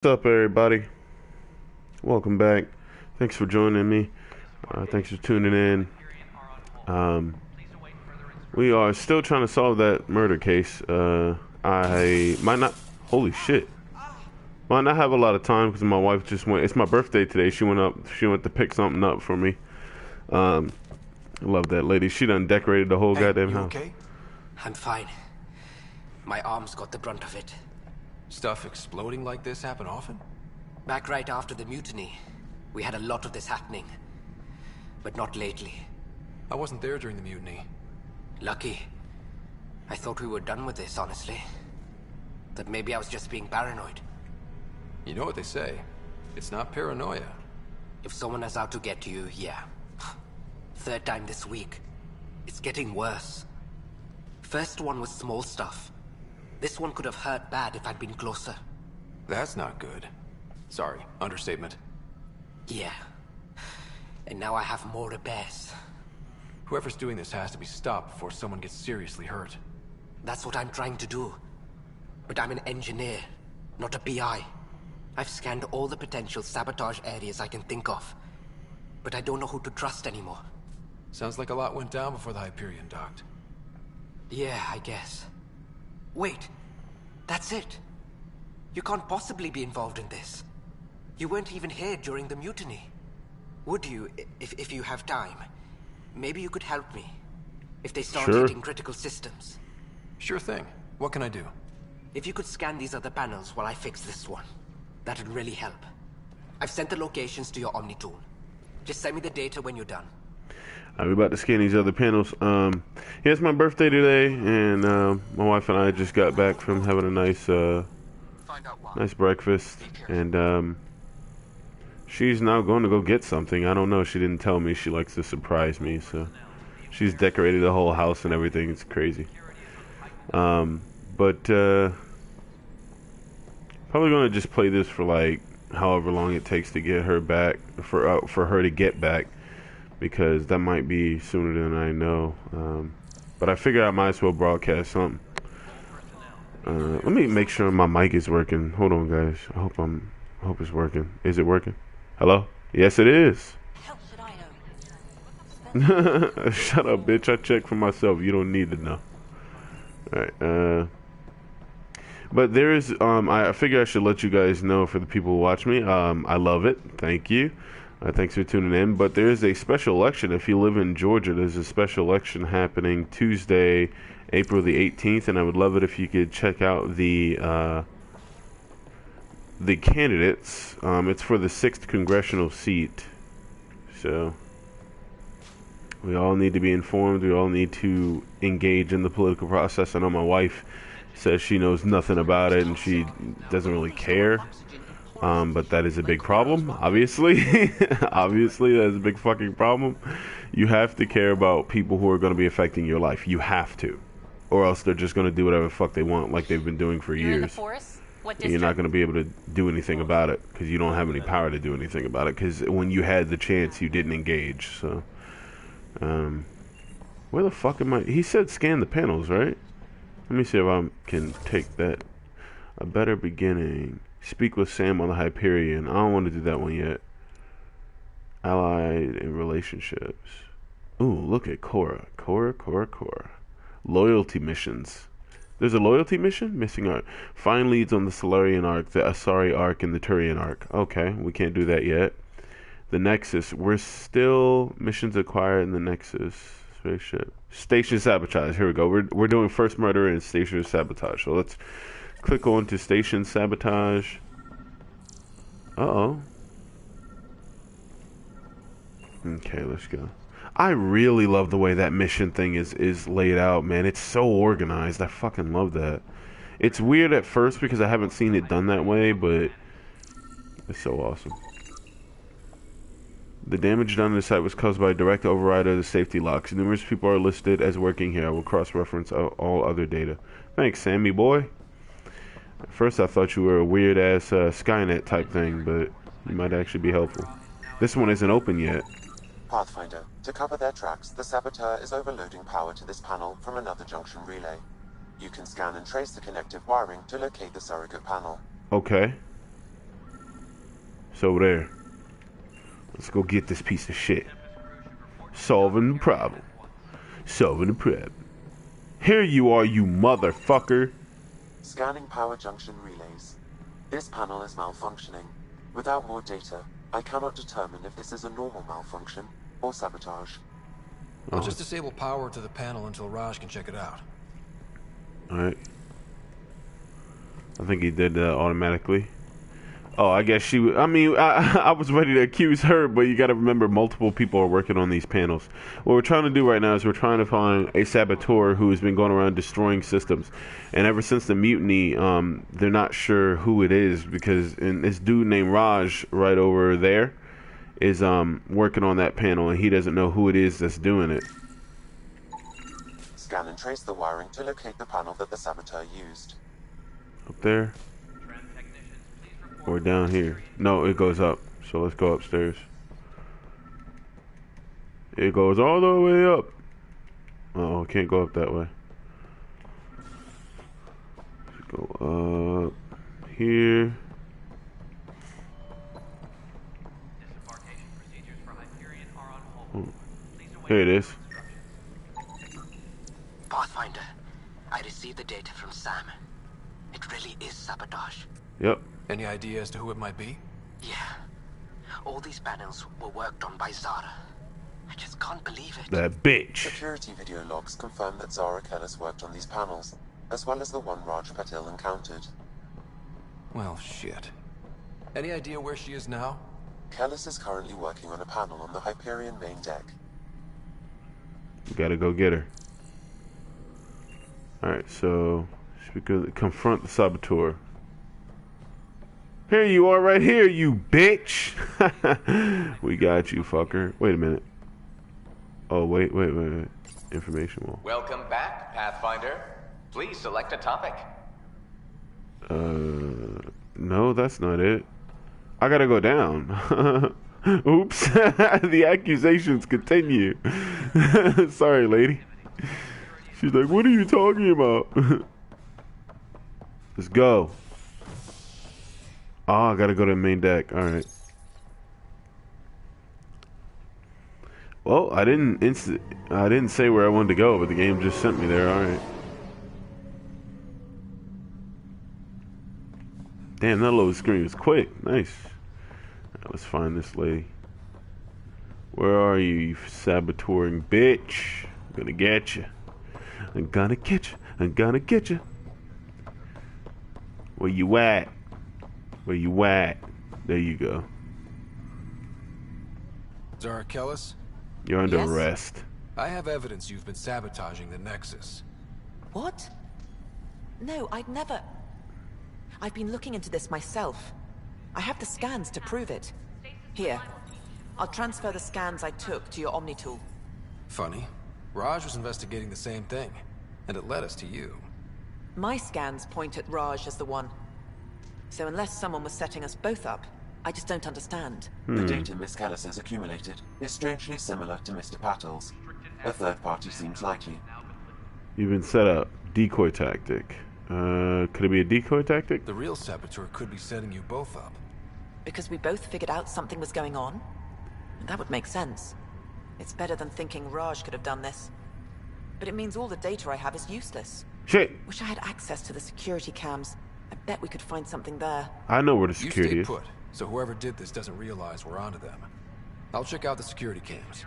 What's up, everybody? Welcome back. Thanks for joining me. Thanks for tuning in. We are still trying to solve that murder case. I might not. Holy shit! Might not have a lot of time because my wife just went. It's my birthday today. She went up. She went to pick something up for me. I love that lady. She done decorated the whole goddamn house. Okay? I'm fine. My arms got the brunt of it. Stuff exploding like this happen often? Back right after the mutiny, we had a lot of this happening. But not lately. I wasn't there during the mutiny. Lucky. I thought we were done with this, honestly. That maybe I was just being paranoid. You know what they say. It's not paranoia. If someone is out to get you, yeah. Third time this week. It's getting worse. First one was small stuff. This one could have hurt bad if I'd been closer. That's not good. Sorry, understatement. Yeah. And now I have more repairs. Whoever's doing this has to be stopped before someone gets seriously hurt. That's what I'm trying to do. But I'm an engineer, not a PI. I've scanned all the potential sabotage areas I can think of. But I don't know who to trust anymore. Sounds like a lot went down before the Hyperion docked. Yeah, I guess. Wait, that's it. You can't possibly be involved in this. You weren't even here during the mutiny. Would you, if you have time? Maybe you could help me. If they start hitting critical systems. Sure thing. What can I do? If you could scan these other panels while I fix this one, that'd really help. I've sent the locations to your Omni tool. Just send me the data when you're done. We're about to scan these other panels. Yeah, it's my birthday today, and my wife and I just got back from having a nice breakfast, and she's now going to go get something. I don't know. She didn't tell me. She likes to surprise me, so she's decorated the whole house and everything. It's crazy. But probably going to just play this for like however long it takes to get her back, for her to get back. Because that might be sooner than I know. But I figured I might as well broadcast something. Let me make sure my mic is working. Hold on, guys. I hope it's working. Is it working? Hello? Yes, it is. Shut up, bitch. I checked for myself. You don't need to know. Alright, but there is, I figure I should let you guys know for the people who watch me. I love it. Thank you. Thanks for tuning in. But there is a special election. If you live in Georgia, there's a special election happening Tuesday, April the 18th, and I would love it if you could check out the candidates. It's for the 6th congressional seat. So we all need to be informed. We all need to engage in the political process. I know my wife says she knows nothing about it and she doesn't really care. But that is a big problem, obviously. Obviously, that is a big fucking problem. You have to care about people who are going to be affecting your life. You have to. Or else they're just going to do whatever the fuck they want like they've been doing for years. And you're not going to be able to do anything about it because you don't have any power to do anything about it. Because when you had the chance, you didn't engage. So, where the fuck am I? He said scan the panels, right? Let me see if I can take that. A better beginning. Speak with Sam on the Hyperion. I don't want to do that one yet. Allied in relationships. Ooh, look at Cora. Cora. Loyalty missions. There's a loyalty mission? Missing art. Find leads on the Solarian Arc, the Asari Arc, and the Turian Arc. Okay, we can't do that yet. The Nexus. We're still missions acquired in the Nexus. Spaceship. Station sabotage. Here we go. We're doing first murder and station sabotage. So let's click on to station sabotage. Uh-oh. Okay, let's go. I really love the way that mission thing is laid out, man. It's so organized. I fucking love that. It's weird at first because I haven't seen it done that way, but it's so awesome. The damage done to the site was caused by a direct override of the safety locks. Numerous people are listed as working here. I will cross-reference all other data. Thanks, Sammy boy. At first I thought you were a weird-ass Skynet type thing, but you might actually be helpful. This one isn't open yet. Pathfinder, to cover their tracks, the Saboteur is overloading power to this panel from another junction relay. You can scan and trace the connective wiring to locate the surrogate panel. Okay. It's over there. Let's go get this piece of shit. Solving the problem. Solving the problem. Here you are, you motherfucker. Scanning power junction relays. This panel is malfunctioning. Without more data, I cannot determine if this is a normal malfunction or sabotage. I'll just disable power to the panel until Raj can check it out. Alright. I think he did that automatically. Oh, I guess she I mean, I was ready to accuse her, but you gotta remember multiple people are working on these panels. What we're trying to do right now is we're trying to find a saboteur who has been going around destroying systems. And ever since the mutiny, they're not sure who it is, because this dude named Raj right over there is working on that panel, and he doesn't know who it is that's doing it. Scan and trace the wiring to locate the panel that the saboteur used. Up there? Or down here? No, it goes up. So let's go upstairs. It goes all the way up. Oh, can't go up that way. Let's go up here. Here it is. Pathfinder, I received the data from Sam. It really is sabotage. Yep. Any idea as to who it might be? Yeah. All these panels were worked on by Zara. I just can't believe it. That bitch. Security video logs confirm that Zara Kellis worked on these panels, as well as the one Raj Patil encountered. Well, shit. Any idea where she is now? Kellis is currently working on a panel on the Hyperion main deck. We gotta go get her. Alright, so we could confront the saboteur. Here you are right here, you bitch! We got you, fucker. Wait a minute. Oh, wait. Information wall. Welcome back, Pathfinder. Please select a topic. No, that's not it. I gotta go down. Oops. The accusations continue. Sorry, lady. She's like, what are you talking about? Let's go. Oh, I gotta go to the main deck. Alright. Well, I didn't say where I wanted to go, but the game just sent me there. Alright. Damn, that load screen was quick. Nice. Right, let's find this lady. Where are you, you saboteuring bitch? I'm gonna get you. I'm gonna get you. I'm gonna get you. Where you at? Where you at? There you go. Zara Kellis? You're under Yes? arrest. I have evidence you've been sabotaging the Nexus. What? No, I'd never... I've been looking into this myself. I have the scans to prove it. Here. I'll transfer the scans I took to your Omni tool. Funny. Raj was investigating the same thing, and it led us to you. My scans point at Raj as the one. So unless someone was setting us both up, I just don't understand. The data Miss Kellis has accumulated is strangely similar to Mr. Patil's. A third party seems likely. You've been set up. Decoy tactic. Could it be a decoy tactic? The real saboteur could be setting you both up. Because we both figured out something was going on? That would make sense. It's better than thinking Raj could have done this. But it means all the data I have is useless. Shit. Wish I had access to the security cams. I bet we could find something there. I know where the You security stay is. put, so whoever did this doesn't realize we're onto them. I'll check out the security cams.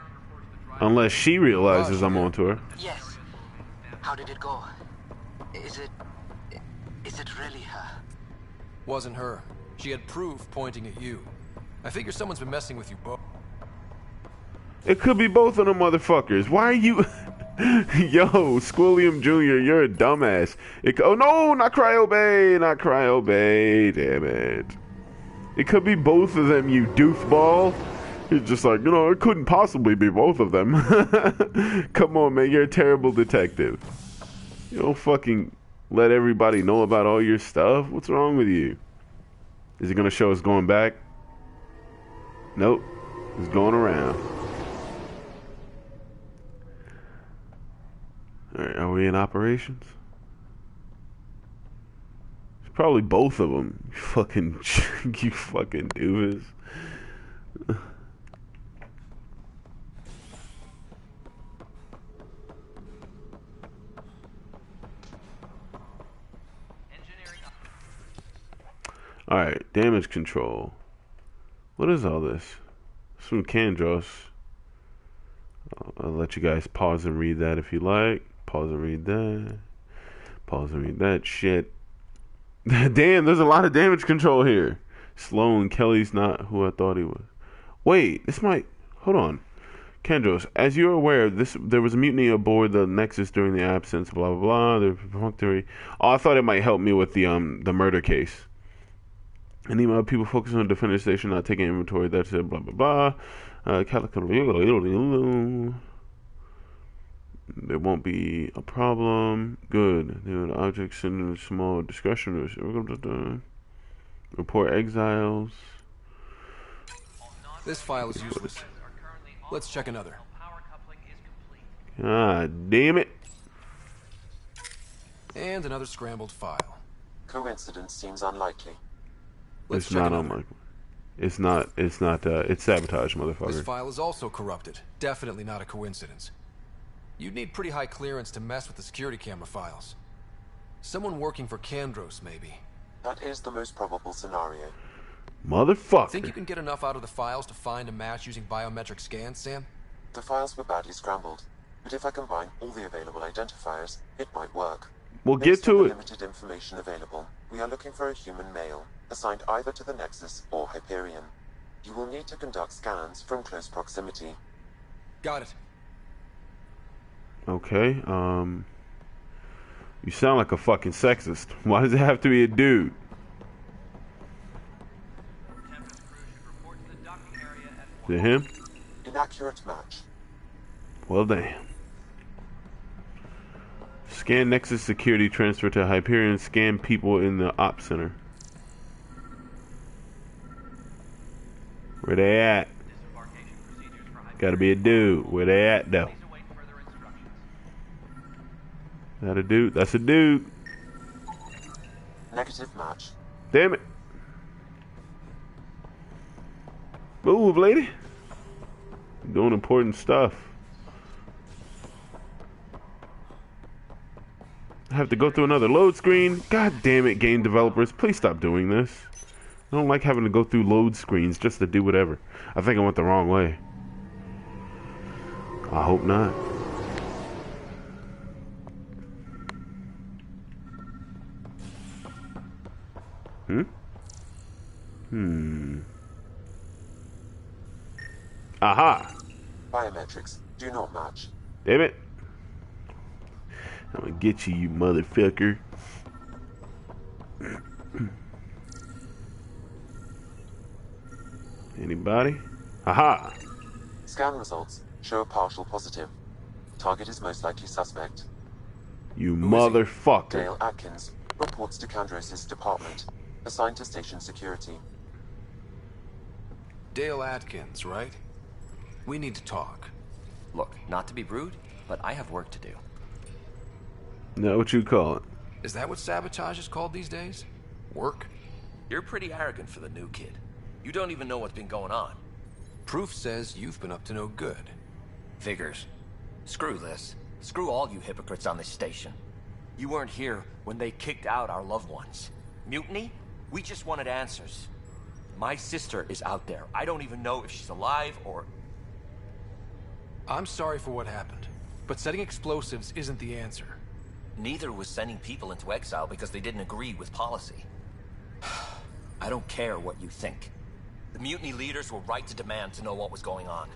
Unless she realizes I'm onto her. Yes. How did it go? Is it really her? Wasn't her. She had proof pointing at you. I figure someone's been messing with you both. It could be both of them motherfuckers. Why are you... Yo, Squilliam Jr., you're a dumbass. Oh no, not Cryo Bay, not Cryo Bay. Damn it. It could be both of them, you doofball. He's just like, it couldn't possibly be both of them. Come on, man, you're a terrible detective. You don't fucking let everybody know about all your stuff. What's wrong with you? Is it gonna show us going back? Nope. It's going around. Alright, are we in operations? Probably both of them. You fucking, you fucking doofus. Alright, damage control. What is all this? It's from Kandros. I'll let you guys pause and read that if you like. Pause and read that. Pause and read that shit. Damn, there's a lot of damage control here. Sloan, Kelly's not who I thought he was. Wait, this might... Hold on. Kandros, as you are aware, there was a mutiny aboard the Nexus during the absence, blah, blah, blah. The perfunctory... Oh, I thought it might help me with the murder case. Any people focusing on defender station, not taking inventory, that's it, blah, blah, blah. There won't be a problem. Good. The objects in small discretion. Report exiles. This file is useless. Let's check another. Ah, damn it. And another scrambled file. Coincidence seems unlikely. Let's It's check not another. unlikely. It's not, it's sabotage, This motherfucker. file is also corrupted. Definitely not a coincidence. You'd need pretty high clearance to mess with the security camera files. Someone working for Kandros, maybe. That is the most probable scenario. Motherfucker. Think you can get enough out of the files to find a match using biometric scans, Sam? The files were badly scrambled, but if I combine all the available identifiers, it might work. We'll Based get to on the it. limited information available, we are looking for a human male, assigned either to the Nexus or Hyperion. You will need to conduct scans from close proximity. Got it. Okay, you sound like a fucking sexist. Why does it have to be a dude? Is it him? Inaccurate match. Well, damn. Scan Nexus security transfer to Hyperion. Scan people in the op center. Where they at? Gotta be a dude. Where they at, though? That a dude? That's a dude. Negative match. Damn it. Move, lady. Doing important stuff. I have to go through another load screen. God damn it, game developers. Please stop doing this. I don't like having to go through load screens just to do whatever. I think I went the wrong way. I hope not. Aha! Biometrics do not match. Damn it. I'm gonna get you, you motherfucker. Anybody? Aha! Scan results show a partial positive. Target is most likely suspect. You motherfucker. Dale Atkins reports to Kandros' department, assigned to station security. Dale Atkins, right? We need to talk. Look, not to be rude, but I have work to do. Not what you call it. Is that what sabotage is called these days? Work? You're pretty arrogant for the new kid. You don't even know what's been going on. Proof says you've been up to no good. Figures. Screw this. Screw all you hypocrites on this station. You weren't here when they kicked out our loved ones. Mutiny? We just wanted answers. My sister is out there. I don't even know if she's alive or... I'm sorry for what happened, but setting explosives isn't the answer. Neither was sending people into exile because they didn't agree with policy. I don't care what you think. The mutiny leaders were right to demand to know what was going on.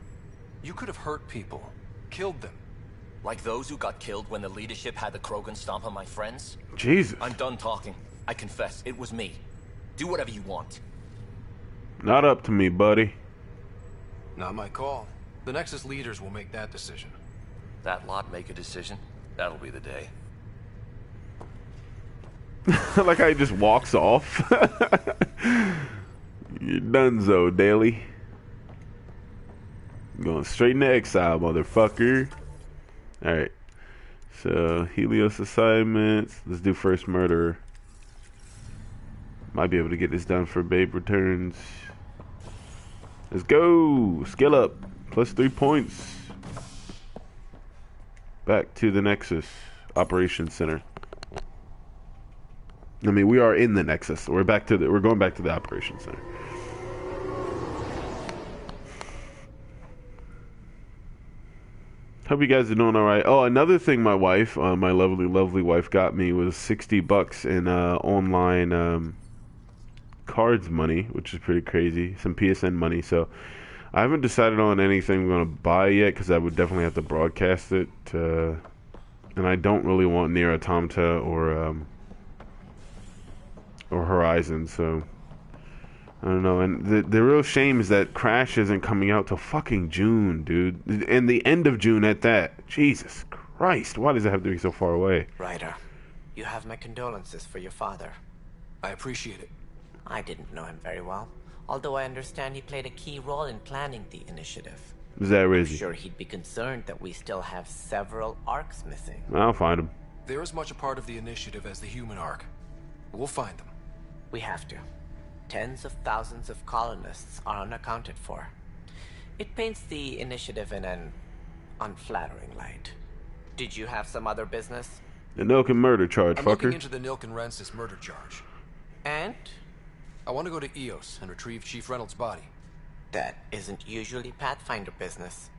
You could have hurt people, killed them. Like those who got killed when the leadership had the Krogan stomp on my friends? Jesus. I'm done talking. I confess, it was me. Do whatever you want. Not up to me, buddy. Not my call. The Nexus leaders will make that decision. That lot make a decision. That'll be the day. I like how he just walks off. You're donezo, Daly. Going straight into exile, motherfucker. Alright. So, Helios assignments. Let's do first murderer. Might be able to get this done for Babe Returns. Let's go! Skill up. Plus 3 points. Back to the Nexus Operations Center. I mean, we are in the Nexus. We're going back to the Operations Center. Hope you guys are doing all right. Oh, another thing my wife, my lovely wife got me was $60 in online cards money, which is pretty crazy. Some PSN money. So I haven't decided on anything I'm going to buy yet because I would definitely have to broadcast it. And I don't really want Nier Automata or Horizon, so I don't know. And the real shame is that Crash isn't coming out till fucking June, dude. And the end of June at that. Jesus Christ, why does it have to be so far away? Ryder, you have my condolences for your father. I appreciate it. I didn't know him very well, although I understand he played a key role in planning the initiative. Is that I'm Rizzy? sure he'd be concerned that we still have several arcs missing. I'll find him. They're as much a part of the initiative as the human arc. We'll find them. We have to. Tens of thousands of colonists are unaccounted for. It paints the initiative in an unflattering light. Did you have some other business? The Nilken murder charge, I'm fucker. looking into the Nilken Rensis murder charge. And? I want to go to EOS and retrieve Chief Reynolds' body. That isn't usually Pathfinder business.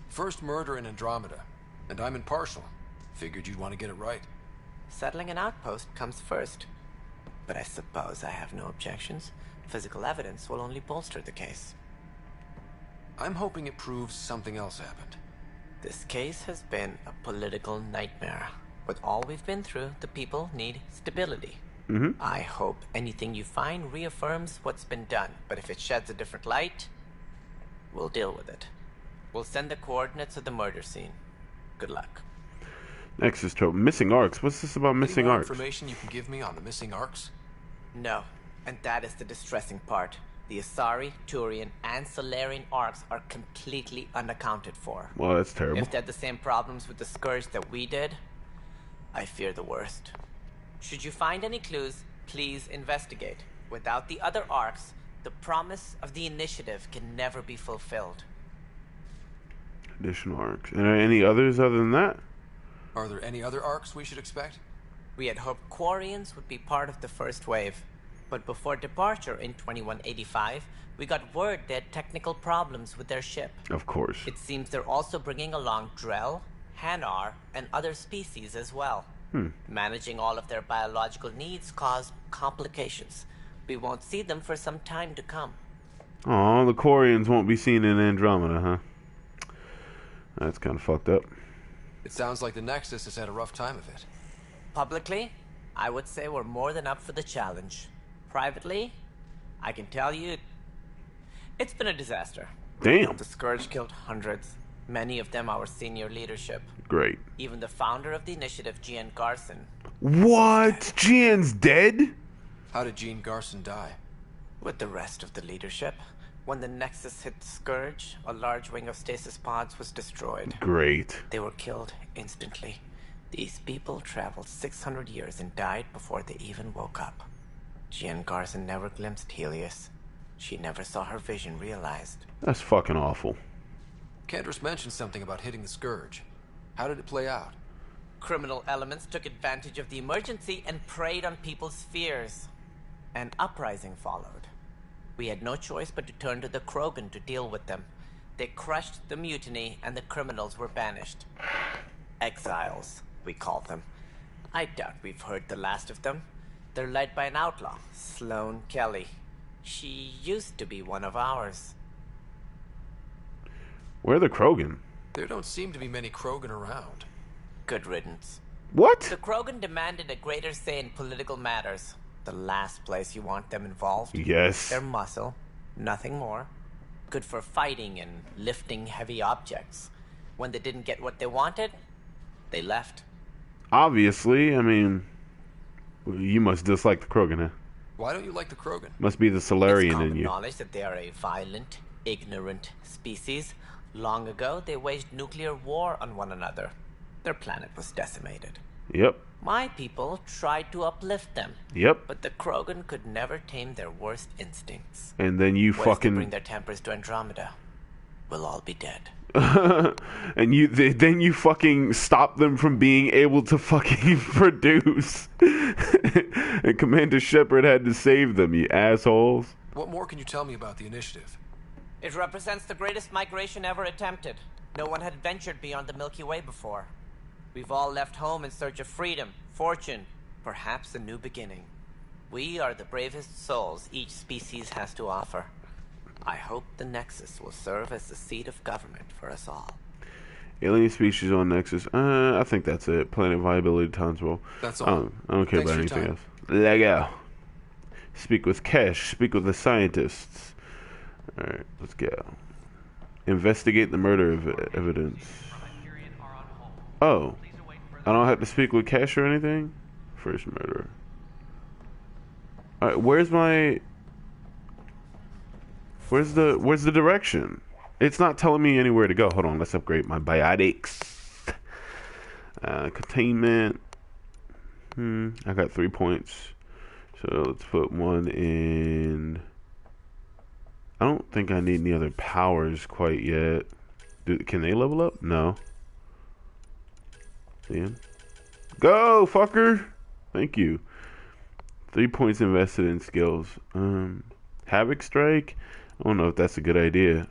First murder in Andromeda, and I'm impartial. Figured you'd want to get it right. Settling an outpost comes first. But I suppose I have no objections. Physical evidence will only bolster the case. I'm hoping it proves something else happened. This case has been a political nightmare. With all we've been through, the people need stability. I hope anything you find reaffirms what's been done, but if it sheds a different light, we'll deal with it. We'll send the coordinates of the murder scene. Good luck. Nexus trope. Missing arcs. What's this about missing Any more arcs? information you can give me on the missing arcs? No, and that is the distressing part. The Asari, Turian, and Solarian arcs are completely unaccounted for. Well, that's terrible. If they had the same problems with the Scourge that we did, I fear the worst. Should you find any clues, please investigate. Without the other arcs, the promise of the initiative can never be fulfilled. Additional arcs. Are there any others other than that? Are there any other arcs we should expect? We had hoped Quarians would be part of the first wave. But before departure in 2185, we got word they had technical problems with their ship. Of course. It seems they're also bringing along Drell, Hanar, and other species as well. Managing all of their biological needs caused complications. We won't see them for some time to come. Oh, the Quarians won't be seen in Andromeda, huh? That's kind of fucked up. It sounds like the Nexus has had a rough time of it. Publicly, I would say we're more than up for the challenge. Privately, I can tell you, it's been a disaster. Damn. The Scourge killed hundreds, many of them our senior leadership. Great. Even the founder of the initiative, Gian Garson. What? Jian's dead? How did Jean Garson die? With the rest of the leadership. When the Nexus hit the Scourge, a large wing of stasis pods was destroyed. Great. They were killed instantly. These people traveled 600 years and died before they even woke up. Gian Garson never glimpsed Helios. She never saw her vision realized. That's fucking awful. Candace mentioned something about hitting the Scourge. How did it play out? Criminal elements took advantage of the emergency and preyed on people's fears. An uprising followed. We had no choice but to turn to the Krogan to deal with them. They crushed the mutiny and the criminals were banished. Exiles, we call them. I doubt we've heard the last of them. They're led by an outlaw, Sloane Kelly. She used to be one of ours. Where are the Krogan? There don't seem to be many Krogan around. Good riddance. What? The Krogan demanded a greater say in political matters. The last place you want them involved. Yes. Their muscle, nothing more. Good for fighting and lifting heavy objects. When they didn't get what they wanted, they left. Obviously, I mean, you must dislike the Krogan, huh? Why don't you like the Krogan? Must be the It's Solarian common in you. knowledge that they are a violent, ignorant species. Long ago, they waged nuclear war on one another. Their planet was decimated. Yep. My people tried to uplift them. Yep. But the Krogan could never tame their worst instincts. And then you Once fucking they bring their tempers to Andromeda, we'll all be dead. and then you fucking stop them from being able to fucking produce. And Commander Shepard had to save them, you assholes. What more can you tell me about the initiative? It represents the greatest migration ever attempted. No one had ventured beyond the Milky Way before. We've all left home in search of freedom, fortune, perhaps a new beginning. We are the bravest souls each species has to offer. I hope the Nexus will serve as the seat of government for us all. Alien species on Nexus. I think that's it. Planet viability times well. That's all. I don't care about anything else. Let go. Speak with Kesh. Speak with the scientists. Alright, let's go. Investigate the murder evidence. Oh. I don't have to speak with Kesh or anything? First murderer. Alright, where's the direction? It's not telling me anywhere to go. Hold on, let's upgrade my biotics. Containment. I got 3 points. So let's put one in. I don't think I need any other powers quite yet. Can they level up? No. Damn. Go, fucker! Thank you. 3 points invested in skills. Havoc Strike? I don't know if that's a good idea.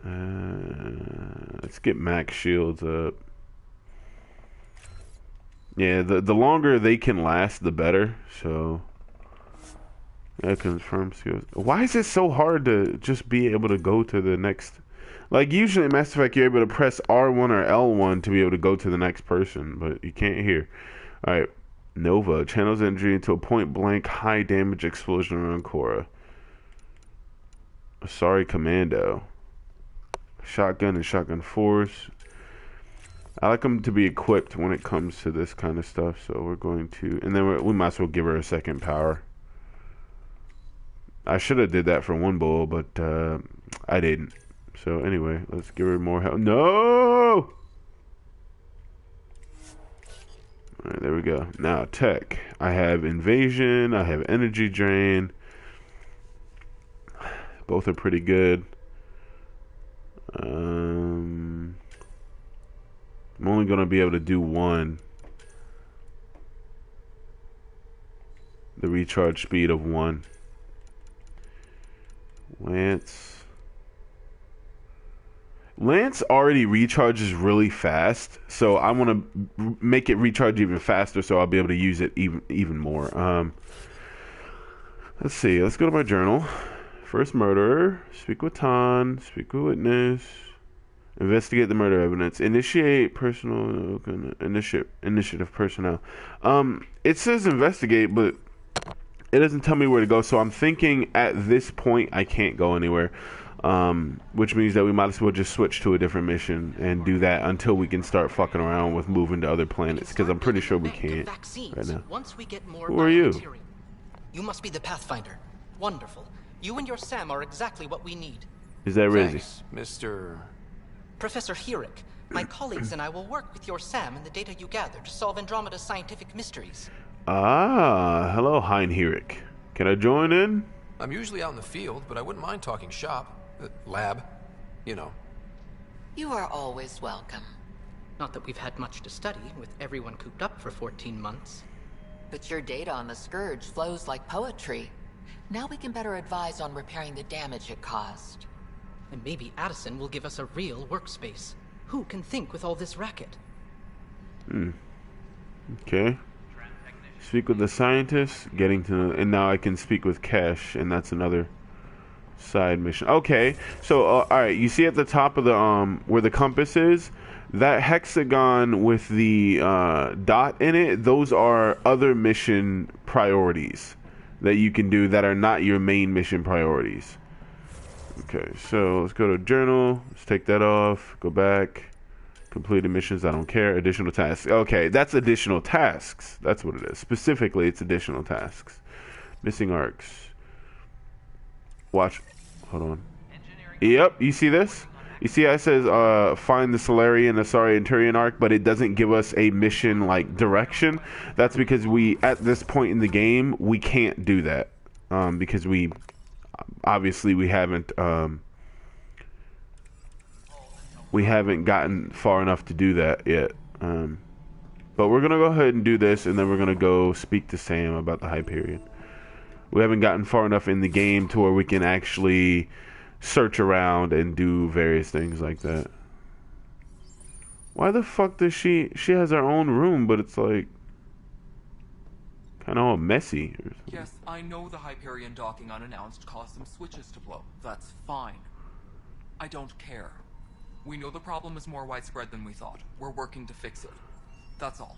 Let's get max shields up. Yeah, the longer they can last, the better. So, yeah, confirm skills. Why is it so hard to just be able to go to the next? Like, usually in Mass Effect, you're able to press R1 or L1 to be able to go to the next person, but you can't here. Alright, Nova. Channels energy into a point-blank, high-damage explosion around Cora. Sorry, Commando. Shotgun and Shotgun Force. I like them to be equipped when it comes to this kind of stuff, so we're going to... And then we might as well give her a second power. I should have did that for one bull, but I didn't. So anyway, let's give her more health. No! Alright, there we go. Now, tech. I have Invasion. I have Energy Drain. Both are pretty good. I'm only going to be able to do one. The recharge speed of 1. Lance already recharges really fast, so I want to make it recharge even faster so I'll be able to use it even more. Let's see. Let's go to my journal. First murderer. Speak with Tan. Speak with witness. Investigate the murder evidence. Initiate personal initiative personnel. It says investigate, but it doesn't tell me where to go. So I'm thinking at this point I can't go anywhere. Which means that we might as well just switch to a different mission and do that until we can start fucking around with moving to other planets, because I'm pretty sure we can't right now. Once we get more Who are you? You must be the Pathfinder. Wonderful. You and your Sam are exactly what we need. Is that Rizzy? Thanks, Mr. Professor Hirick, my colleagues and I will work with your Sam and the data you gather to solve Andromeda's scientific mysteries. Ah, hello, Hein Hirick. Can I join in? I'm usually out in the field, but I wouldn't mind talking shop. Lab. You know. You are always welcome. Not that we've had much to study, with everyone cooped up for 14 months. But your data on the Scourge flows like poetry. Now we can better advise on repairing the damage it caused. And maybe Addison will give us a real workspace. Who can think with all this racket? Okay. Speak with the scientists, getting to know, and now I can speak with Kesh, and that's another side mission. Okay, so alright, you see at the top of the where the compass is, that hexagon with the dot in it, those are other mission priorities that you can do that are not your main mission priorities. Okay, so let's go to journal, let's take that off, go back, completed missions, I don't care, additional tasks. Okay, that's additional tasks, that's what it is. Specifically, it's additional tasks. Missing arcs. Watch, hold on. Yep, you see this? You see, it says find the Solarian, Asari, and Turian arc, but it doesn't give us a mission like direction. That's because we, at this point in the game, we can't do that because we obviously we haven't gotten far enough to do that yet. But we're gonna go ahead and do this, and then we're gonna go speak to Sam about the Hyperion. We haven't gotten far enough in the game to where we can actually search around and do various things like that. Why the fuck does she has her own room, but it's like kind of all messy or something. Yes, I know the Hyperion docking unannounced caused some switches to blow. That's fine. I don't care. We know the problem is more widespread than we thought. We're working to fix it. That's all.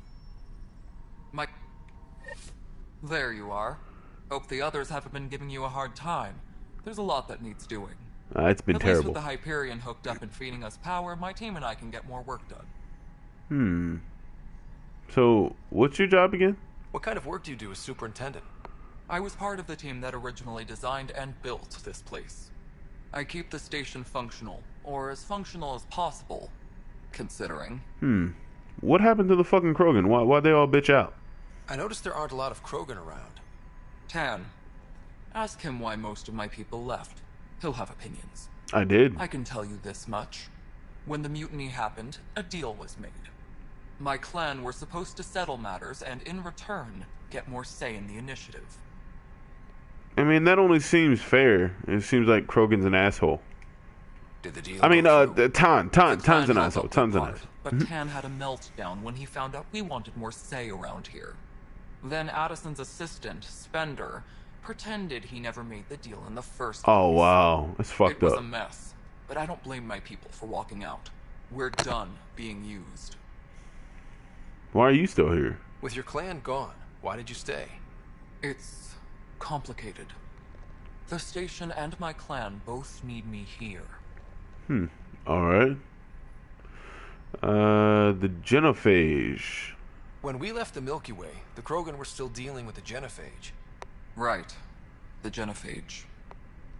There you are. Hope the others haven't been giving you a hard time. There's a lot that needs doing. It's been terrible. At least with the Hyperion hooked up and feeding us power, my team and I can get more work done. So, what's your job again? What kind of work do you do as superintendent? I was part of the team that originally designed and built this place. I keep the station functional, or as functional as possible, considering. What happened to the fucking Krogan? Why'd they all bitch out? I noticed there aren't a lot of Krogan around. Tan, ask him why most of my people left. He'll have opinions. I did. I can tell you this much. When the mutiny happened, a deal was made. My clan were supposed to settle matters and, in return, get more say in the initiative. I mean, that only seems fair. It seems like Krogan's an asshole. Did the deal Tan's an Tan asshole. helped Tan's an part, asshole. But Tan had a meltdown when he found out we wanted more say around here. Then Addison's assistant, Spender, pretended he never made the deal in the first place. Oh, wow. That's fucked It was up. a mess, but I don't blame my people for walking out. We're done being used. Why are you still here? With your clan gone, why did you stay? It's complicated. The station and my clan both need me here. Alright. The genophage. When we left the Milky Way, the Krogan were still dealing with the genophage. Right. The genophage.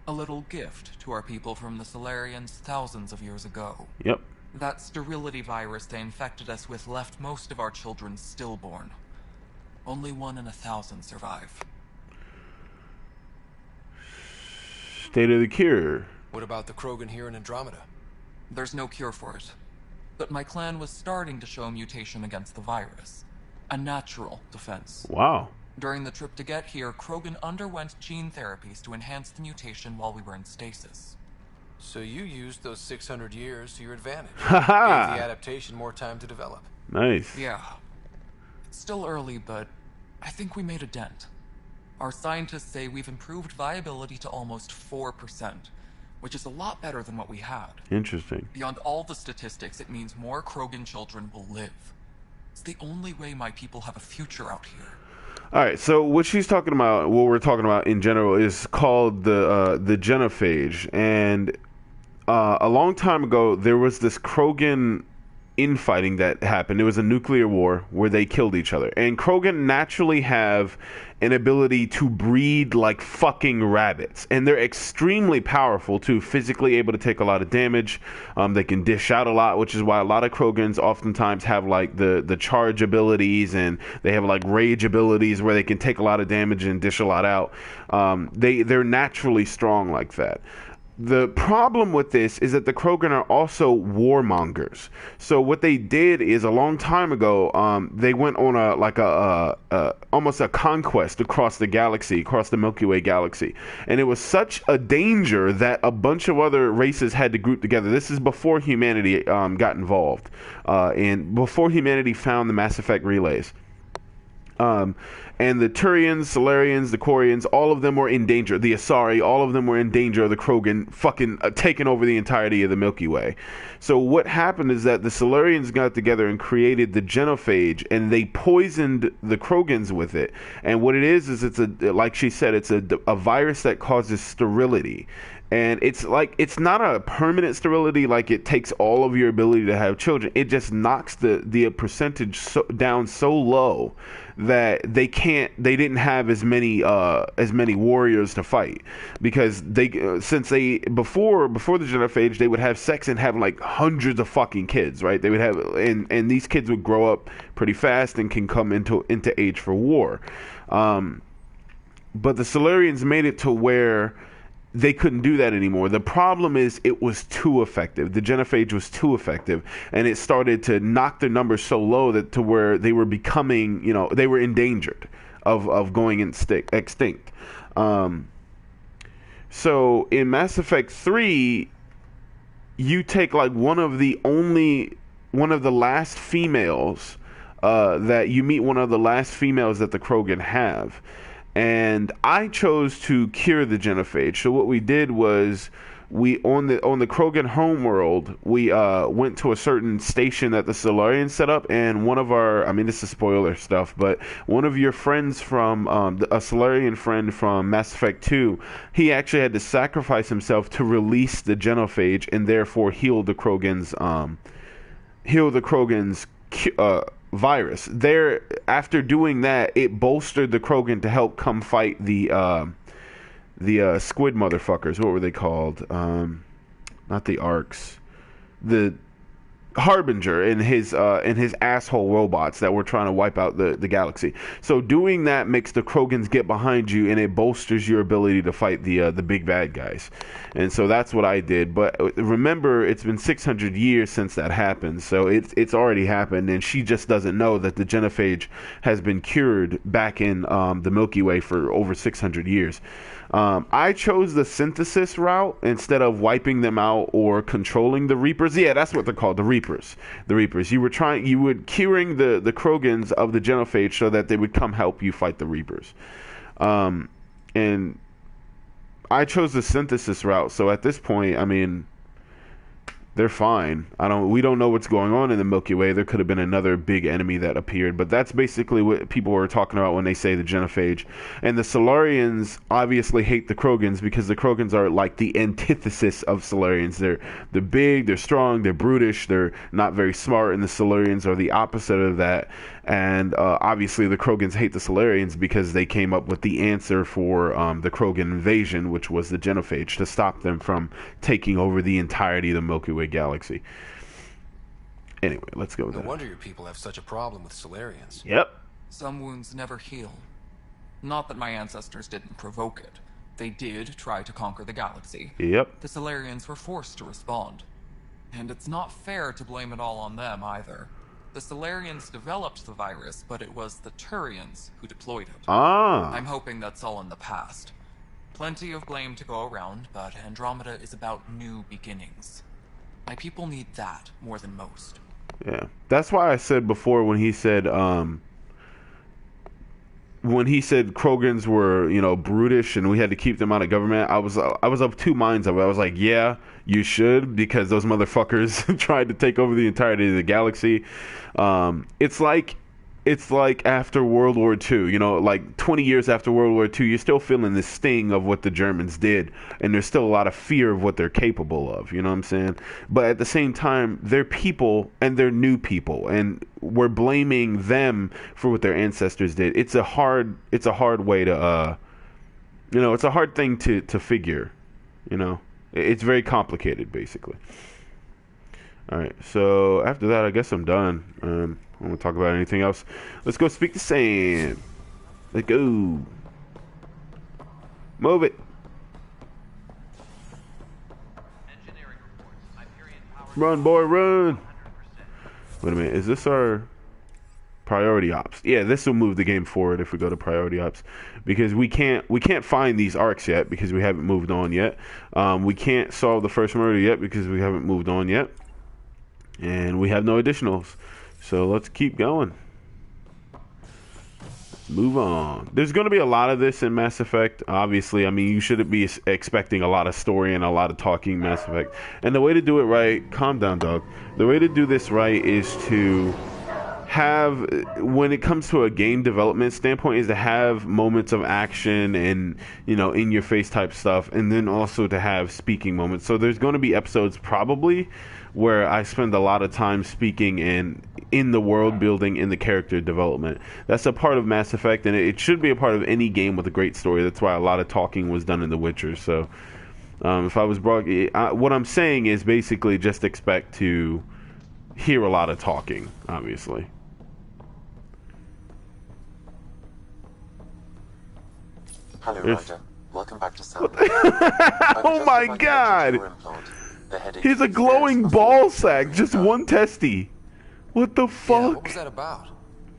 A little gift to our people from the Solarians thousands of years ago. Yep. That sterility virus they infected us with left most of our children stillborn. Only 1 in 1,000 survive. State of the cure. What about the Krogan here in Andromeda? There's no cure for it. But my clan was starting to show a mutation against the virus. A natural defense. Wow. During the trip to get here, Krogan underwent gene therapies to enhance the mutation while we were in stasis. So you used those 600 years to your advantage. Haha. Gave the adaptation more time to develop. Nice. Yeah. It's still early, but I think we made a dent. Our scientists say we've improved viability to almost 4%, which is a lot better than what we had. Interesting. Beyond all the statistics, it means more Krogan children will live. It's the only way my people have a future out here. All right, so what she's talking about, what we're talking about in general, is called the genophage. And a long time ago, there was this Krogan infighting that happened. It was a nuclear war where they killed each other. And Krogan naturally have an ability to breed like fucking rabbits. And they're extremely powerful too, physically able to take a lot of damage. They can dish out a lot, which is why a lot of Krogans oftentimes have like the charge abilities, and they have like rage abilities where they can take a lot of damage and dish a lot out. They're naturally strong like that. The problem with this is that the Krogan are also warmongers. So what they did is a long time ago, they went on almost a conquest across the galaxy, across the Milky Way galaxy. And it was such a danger that a bunch of other races had to group together. This is before humanity got involved, and before humanity found the Mass Effect relays. And the Turians, Solarians, the Quarians, all of them were in danger. The Asari, all of them were in danger of the Krogan fucking taking over the entirety of the Milky Way. So what happened is that the Solarians got together and created the genophage, and they poisoned the Krogans with it. And what it is it's like she said, it's a virus that causes sterility. And it's like, it's not a permanent sterility, like it takes all of your ability to have children. It just knocks the percentage down so low that they didn't have as many warriors to fight, because since before the genophage, they would have sex and have like hundreds of fucking kids, right? They would have, and these kids would grow up pretty fast and can come into age for war. But the Solarians made it to where they couldn't do that anymore. The problem is it was too effective. The genophage was too effective, and it started to knock their numbers so low that to where they were becoming, they were endangered of going extinct. So in Mass Effect 3, you take like one of the last females that you meet, one of the last females that the Krogan have. And I chose to cure the genophage. So what we did was, on the Krogan homeworld, we went to a certain station that the Solarians set up, and one of our, I mean, this is spoiler stuff, but one of your friends from a Solarian friend from Mass Effect 2, he actually had to sacrifice himself to release the genophage and therefore heal the Krogan's virus. There, after doing that, it bolstered the Krogan to help come fight the squid motherfuckers. What were they called? Not the Arcs. The Harbinger and his asshole robots that were trying to wipe out the galaxy. So doing that makes the Krogans get behind you, and it bolsters your ability to fight the big bad guys. And so that's what I did. But remember, it's been 600 years since that happened, so it's already happened, and she just doesn't know that the genophage has been cured back in the Milky Way for over 600 years. I chose the synthesis route instead of wiping them out or controlling the Reapers. Yeah, that's what they're called, the Reapers. The Reapers. You were curing the Krogans of the genophage so that they would come help you fight the Reapers. And I chose the synthesis route. So at this point, I mean, they're fine. We don't know what's going on in the Milky Way. There could have been another big enemy that appeared, but that's basically what people were talking about when they say the genophage. And the Solarians obviously hate the Krogans because the Krogans are like the antithesis of Solarians. They're big, they're strong, they're brutish, they're not very smart, and the Solarians are the opposite of that. And obviously the Krogans hate the Solarians because they came up with the answer for the Krogan invasion, which was the genophage, to stop them from taking over the entirety of the Milky Way galaxy. Anyway, let's go with that. No wonder your people have such a problem with Solarians. Yep. Some wounds never heal. Not that my ancestors didn't provoke it. They did try to conquer the galaxy. Yep. The Solarians were forced to respond. And it's not fair to blame it all on them either. The Solarians developed the virus, but it was the Turians who deployed it. I'm hoping that's all in the past. Plenty of blame to go around, but Andromeda is about new beginnings. My people need that more than most. Yeah, that's why I said before when he said Krogans were, brutish and we had to keep them out of government, I was of two minds of it. I was like, yeah, you should, because those motherfuckers tried to take over the entirety of the galaxy. It's like after World War II, like 20 years after World War II, you're still feeling the sting of what the Germans did, and there's still a lot of fear of what they're capable of, you know what I'm saying? But at the same time, they're people, and they're new people, and we're blaming them for what their ancestors did. It's a hard way to, it's a hard thing to figure, It's very complicated, basically. All right, so after that, I guess I'm done. I don't want to talk about anything else. Let's go speak to Sam. Let's go. Move it. Run, boy, run. Wait a minute. Is this our priority ops? Yeah, this will move the game forward if we go to priority ops, because we can't find these arcs yet because we haven't moved on yet. We can't solve the first murder yet because we haven't moved on yet, and we have no additionals. So let's keep going. Move on. There's going to be a lot of this in Mass Effect. Obviously, I mean, you shouldn't be expecting a lot of story and a lot of talking Mass Effect. And the way to do it right, calm down, dog. The way to do this right is to have, when it comes to a game development standpoint, is to have moments of action and, you know, in your face type stuff, and then also to have speaking moments. So there's going to be episodes probably where I spend a lot of time speaking and in the world building, in the character development. That's a part of Mass Effect, and it should be a part of any game with a great story. That's why a lot of talking was done in The Witcher. So if I was what I'm saying is basically just expect to hear a lot of talking, obviously. Hello, Ryder. Welcome back to Sam. Oh my god! He's a glowing ball sack, just one testy. What the fuck? Yeah, what was that about?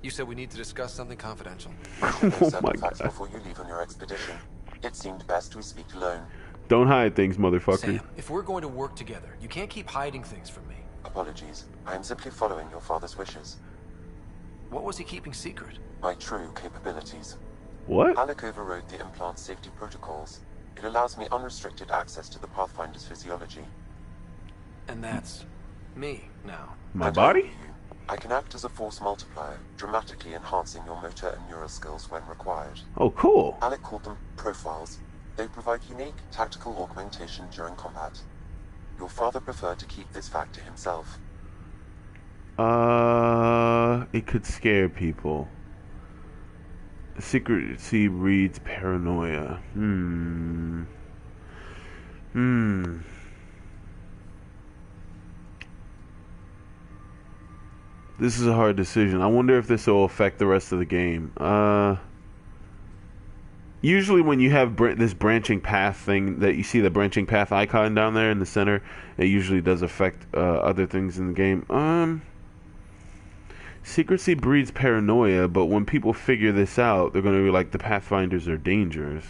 You said we need to discuss something confidential. Oh my god. Before you leave on your expedition, it seemed best we speak alone. Don't hide things, motherfucker. Sam, if we're going to work together, you can't keep hiding things from me. Apologies. I am simply following your father's wishes. What was he keeping secret? My true capabilities. What? Alec overrode the implant safety protocols. It allows me unrestricted access to the Pathfinder's physiology. And that's me now. My body? I can act as a force multiplier, dramatically enhancing your motor and neural skills when required. Oh, cool. Alec called them profiles. They provide unique tactical augmentation during combat. Your father preferred to keep this fact to himself. It could scare people. Secrecy breeds paranoia. This is a hard decision. I wonder if this will affect the rest of the game. Usually when you have this branching path thing, that you see the branching path icon down there in the center, it usually does affect other things in the game. Secrecy breeds paranoia, but when people figure this out, they're going to be like, the Pathfinders are dangerous.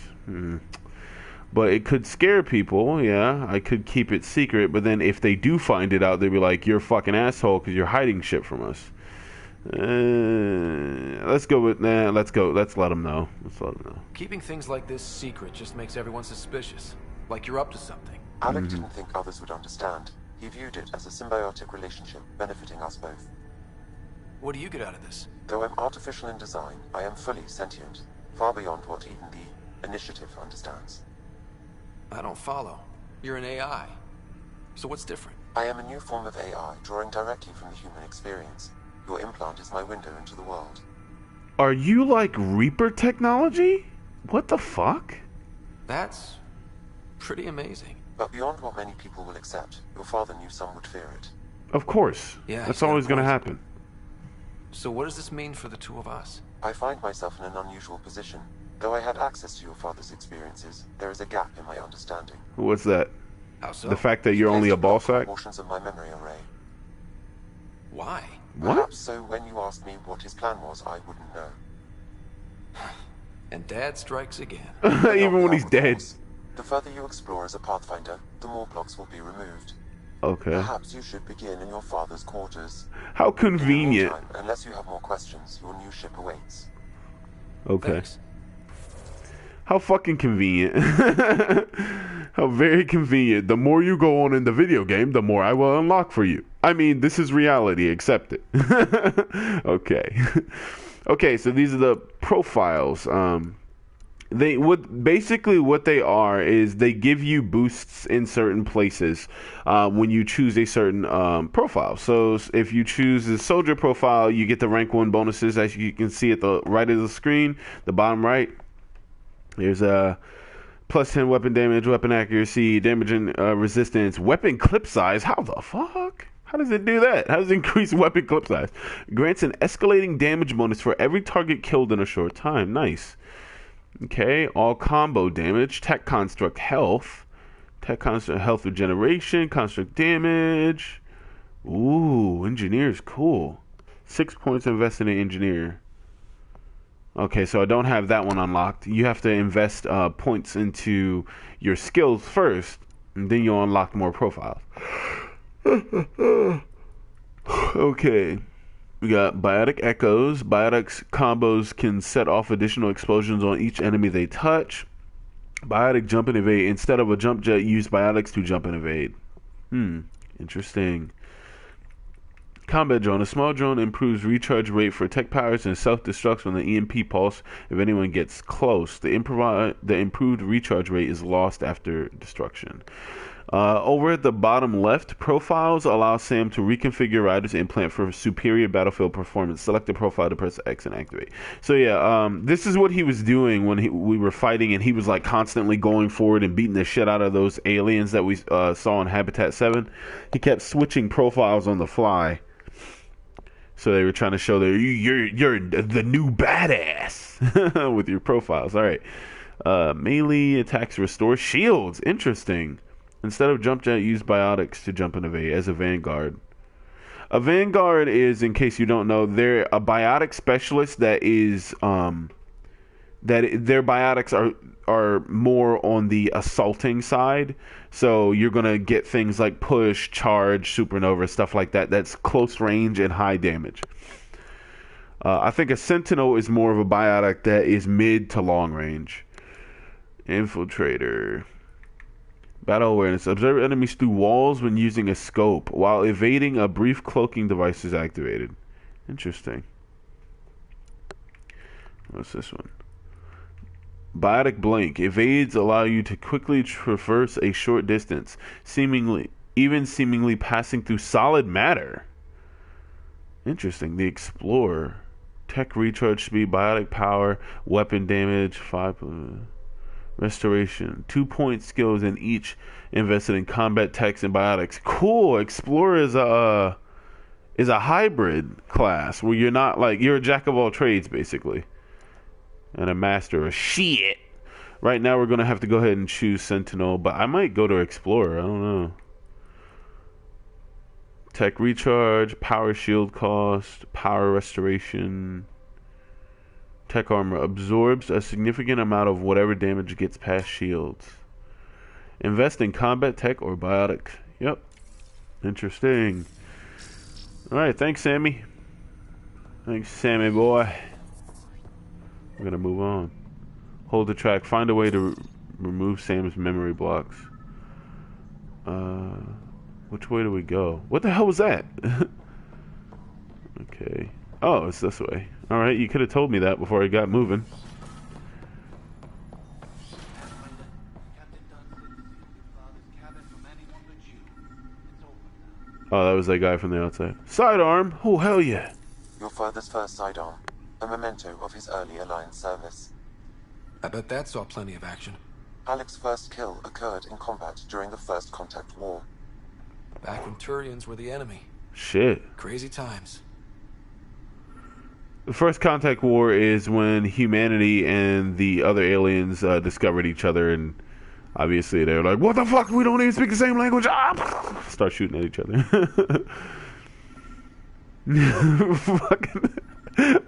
But it could scare people, yeah. I could keep it secret, but then if they do find it out, they'll be like, you're a fucking asshole because you're hiding shit from us. Let's go with, let's go. Let's let them know. Keeping things like this secret just makes everyone suspicious. Like you're up to something. Alec didn't think others would understand. He viewed it as a symbiotic relationship benefiting us both. What do you get out of this? Though I'm artificial in design, I am fully sentient, far beyond what even the Initiative understands. I don't follow. You're an AI. So what's different? I am a new form of AI, drawing directly from the human experience. Your implant is my window into the world. Are you like Reaper technology? What the fuck? That's pretty amazing. But beyond what many people will accept, your father knew some would fear it. Of course. Yeah, that's always going to happen. So what does this mean for the two of us? I find myself in an unusual position. Though I had access to your father's experiences, there is a gap in my understanding. What's that? How so? The fact that you're only a ball sack? Portions of my memory array. Why? What? Perhaps so when you asked me what his plan was, I wouldn't know. And Dad strikes again. Even when he's dead. The further you explore as a Pathfinder, the more blocks will be removed. Okay. Perhaps you should begin in your father's quarters. How convenient. In the meantime, unless you have more questions, your new ship awaits. Okay. Thanks. How fucking convenient. How very convenient. The more you go on in the video game, the more I will unlock for you. I mean, this is reality. Accept it. Okay. Okay, so these are the profiles. Basically what they are is they give you boosts in certain places when you choose a certain profile. So if you choose the soldier profile, you get the rank 1 bonuses, as you can see at the right of the screen, the bottom right. There's a plus 10 weapon damage, weapon accuracy, damage and resistance, weapon clip size. How the fuck? How does it do that? How does it increase weapon clip size? Grants an escalating damage bonus for every target killed in a short time. Nice. Okay, all combo damage, tech construct health, tech construct health regeneration, construct damage. Ooh, engineer's cool. 6 points invested in engineer. Okay, so I don't have that one unlocked. You have to invest points into your skills first, and then you'll unlock more profiles. Okay. We got biotic echoes. Biotics combos can set off additional explosions on each enemy they touch. Biotic jump and evade. Instead of a jump jet, use biotics to jump and evade. Interesting. Combat drone. A small drone improves recharge rate for tech powers and self-destructs when the EMP pulse if anyone gets close. The improved recharge rate is lost after destruction. Over at the bottom left, profiles allow Sam to reconfigure Ryder's implant for superior battlefield performance. Select the profile to press X and activate. So yeah, this is what he was doing when we were fighting, and he was like constantly going forward and beating the shit out of those aliens that we saw in Habitat 7. He kept switching profiles on the fly. So they were trying to show that you're the new badass with your profiles. All right. Melee attacks restore shields. Interesting. Instead of jump jet, use biotics to jump and evade as a vanguard. A vanguard is, in case you don't know, they're a biotic specialist that is that their biotics are more on the assaulting side. So you're gonna get things like push, charge, supernova, stuff like that. That's close range and high damage. I think a sentinel is more of a biotic that is mid to long range. Infiltrator. Battle awareness. Observe enemies through walls when using a scope. While evading, a brief cloaking device is activated. Interesting. What's this one? Biotic blink. Evades allow you to quickly traverse a short distance, seemingly passing through solid matter. Interesting. The explorer. Tech recharge speed, biotic power, weapon damage, 5... Restoration. 2-point skills in each invested in combat techs and biotics. Cool. Explorer is a hybrid class where you're not like, you're a jack of all trades basically, and a master of shit. Right now we're gonna have to go ahead and choose Sentinel, but I might go to Explorer. I don't know. Tech recharge, power shield cost, power restoration. Tech armor absorbs a significant amount of whatever damage gets past shields. Invest in combat tech or biotics. Yep. Interesting. Alright, thanks, Sammy. Thanks, Sammy boy. We're gonna move on. Hold the track. Find a way to remove Sam's memory blocks. Which way do we go? What the hell was that? Okay. Oh, it's this way. Alright, you could have told me that before I got moving. Oh, that was that guy from the outside. Sidearm? Oh, hell yeah. Your father's first sidearm. A memento of his early Alliance service. I bet that saw plenty of action. Alec's first kill occurred in combat during the First Contact War. Back when Turians were the enemy. Shit. Crazy times. The First Contact War is when humanity and the other aliens discovered each other, and obviously they're like, what the fuck, we don't even speak the same language. Ah! Start shooting at each other. Fucking,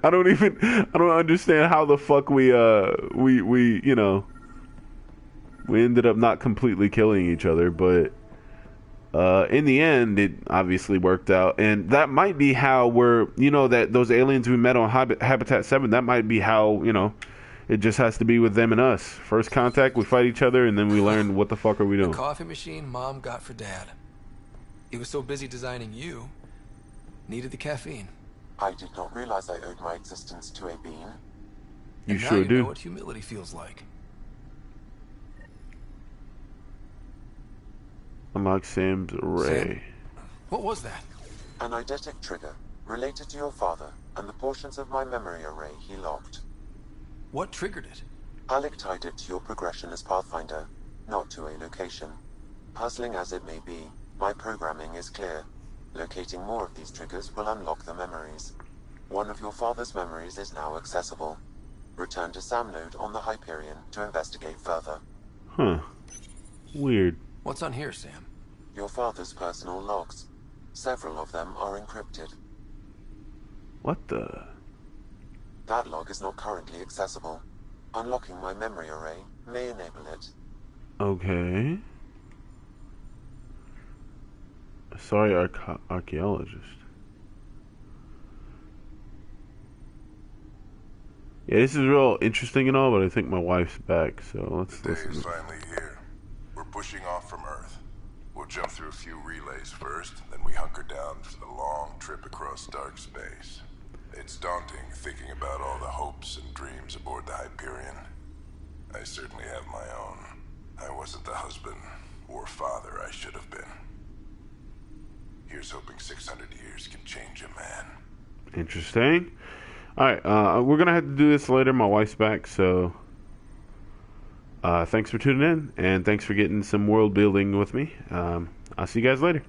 I don't understand how the fuck we you know, we ended up not completely killing each other, but in the end, it obviously worked out, and that might be how we're, you know, that those aliens we met on Habitat 7, that might be how, you know, it just has to be with them and us. First contact, we fight each other, and then we learn what the fuck are we doing. The coffee machine Mom got for Dad. He was so busy designing you, needed the caffeine. I did not realize I owed my existence to a being. You and sure now you do. know what humility feels like. Unlock Sam's array. Sam, what was that? An eidetic trigger, related to your father, and the portions of my memory array he locked. What triggered it? Alec tied it to your progression as Pathfinder, not to a location. Puzzling as it may be, my programming is clear. Locating more of these triggers will unlock the memories. One of your father's memories is now accessible. Return to Sam node on the Hyperion to investigate further. Huh. Weird. What's on here, Sam? Your father's personal logs. Several of them are encrypted. What the? That log is not currently accessible. Unlocking my memory array may enable it. Okay. Sorry, archaeologist. Yeah, this is real interesting and all, but I think my wife's back, so let's listen. Day is finally here. We're pushing off from Earth. We'll jump through a few relays first, then we hunker down for the long trip across dark space. It's daunting thinking about all the hopes and dreams aboard the Hyperion. I certainly have my own. I wasn't the husband or father I should have been. Here's hoping 600 years can change a man. Interesting. Alright, we're going to have to do this later. My wife's back, so thanks for tuning in, and thanks for getting some world building with me. I'll see you guys later.